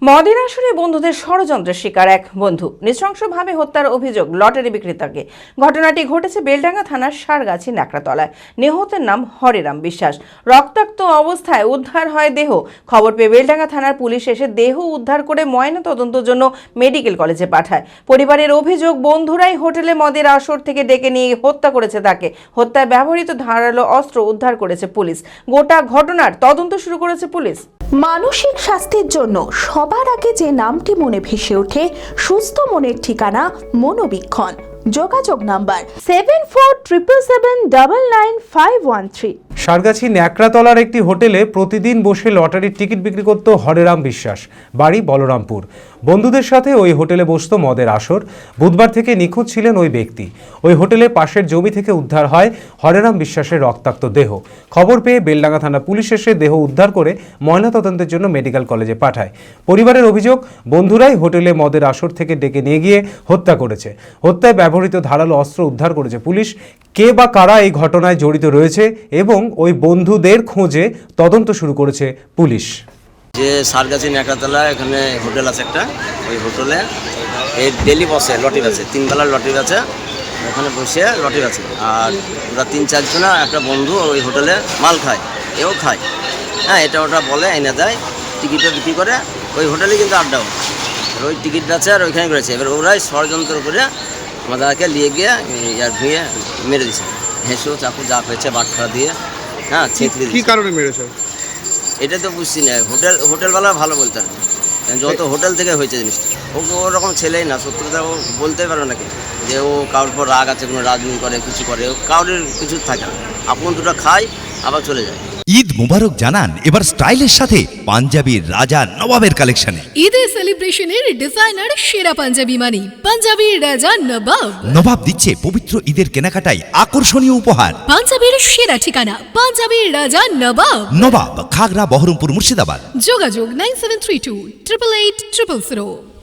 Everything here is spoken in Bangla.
মদের আসরে বন্ধুদের ষড়যন্ত্রের শিকার এক বন্ধু, নৃশংসভাবে হত্যার অভিযোগ লটারি বিক্রেতাকে। ঘটনাটি ঘটেছে বেলডাঙ্গা থানার সারগাছি ন্যাকড়াতলায়। নিহতের নাম হরেরাম বিশ্বাস। রক্তাক্ত অবস্থায় উদ্ধার হয় দেহ। খবর পেয়ে বেলডাঙ্গা থানার পুলিশ এসে দেহ উদ্ধার করে ময়নাতদন্তের জন্য মেডিকেল কলেজে পাঠায়। পরিবারের অভিযোগ, বন্ধুরাই হোটেলে মদের আসর থেকে ডেকে নিয়ে হত্যা করেছে তাকে। হত্যায় ব্যবহৃত ধারালো অস্ত্র উদ্ধার করেছে পুলিশ। গোটা ঘটনার তদন্ত শুরু করেছে পুলিশ। মানসিক স্বাস্থ্যের জন্য সবার আগে যে নামটি মনে ভেসে ওঠে, সুস্থ মনের ঠিকানা মনোবীক্ষণ। যোগাযোগ নাম্বার 7477799513। সারগাছি ন্যাকড়াতলার একটি হোটেলে প্রতিদিন বসে লটারির টিকিট বিক্রি করত হরেরাম বিশ্বাস। বাড়ি বলরামপুর। বন্ধুদের সাথে ওই হোটেলে বসতো মদের আসর। বুধবার থেকে নিখোঁজ ছিলেন ওই ব্যক্তি। ওই হোটেলে পাশের জমি থেকে উদ্ধার হয় হরেরাম বিশ্বাসের রক্তাক্ত দেহ। খবর পেয়ে বেলডাঙ্গা থানা পুলিশ এসে দেহ উদ্ধার করে ময়নাতদন্তের জন্য মেডিকেল কলেজে পাঠায়। পরিবারের অভিযোগ, বন্ধুরাই হোটেলে মদের আসর থেকে ডেকে নিয়ে গিয়ে হত্যা করেছে। হত্যায় ব্যবহৃত ধারালো অস্ত্র উদ্ধার করেছে পুলিশ। কে বা কারা এই ঘটনায় জড়িত রয়েছে এবং ওই বন্ধুদের খোঁজে তদন্ত শুরু করেছে পুলিশ। যে সারগাছি ন্যাকড়াতলা এখানে হোটেল আছে একটা, ওই হোটেলে এই ডেলি বসে লটারি আছে, 3 বেলার লটারি আছে, ওখানে বসে লটারি আছে। আর ওরা 3-4 জনা একটা বন্ধু ওই হোটেলে মাল খায়, এও খায়। হ্যাঁ, এটা ওটা বলে এনে দেয়, টিকিটও বিক্রি করে। ওই হোটেলে কিন্তু আড্ডাও, ওই টিকিট আছে আর ওইখানে করেছে। এবার ওরাই ষড়যন্ত্র করে আমাদেরকে নিয়ে গিয়ে ভুঁয়ে মেরে দিছে। হেঁসো চাকু যা পেয়েছে বাটখা দিয়ে, হ্যাঁ, ছেঁচড়ে কি কারণে মেরেছে এটা তো বুঝছি না। হোটেলওয়ালা ভালো বলতে পারবে, যত হোটেল থেকে হয়েছে জিনিসটা। ওকে ওরকম ছেলেই না, সত্যতা ও বলতে পারো নাকি যে ও কারোর পর রাগ আছে, কোনো রাজনীতি করে কিছু করে, ও কারোর কিছু থাকে না। আপন দুটো খায় আবার চলে যায়। ঈদ মুবারক জানান এবার স্টাইলের সাথে পাঞ্জাবির রাজা নবাবের কালেকশনে। ঈদের সেলিব্রেশনের ডিজাইনার সেরা পাঞ্জাবি মানি পাঞ্জাবির রাজা নবাব। নবাব দিচ্ছে পবিত্র ঈদের কেনাকাটায় আকর্ষণীয় উপহার। পাঞ্জাবির সেরা ঠিকানা পাঞ্জাবির রাজা নবাব। নবাব, খাগড়া, বহরমপুর, মুর্শিদাবাদ। যোগাযোগ 9732 888 000।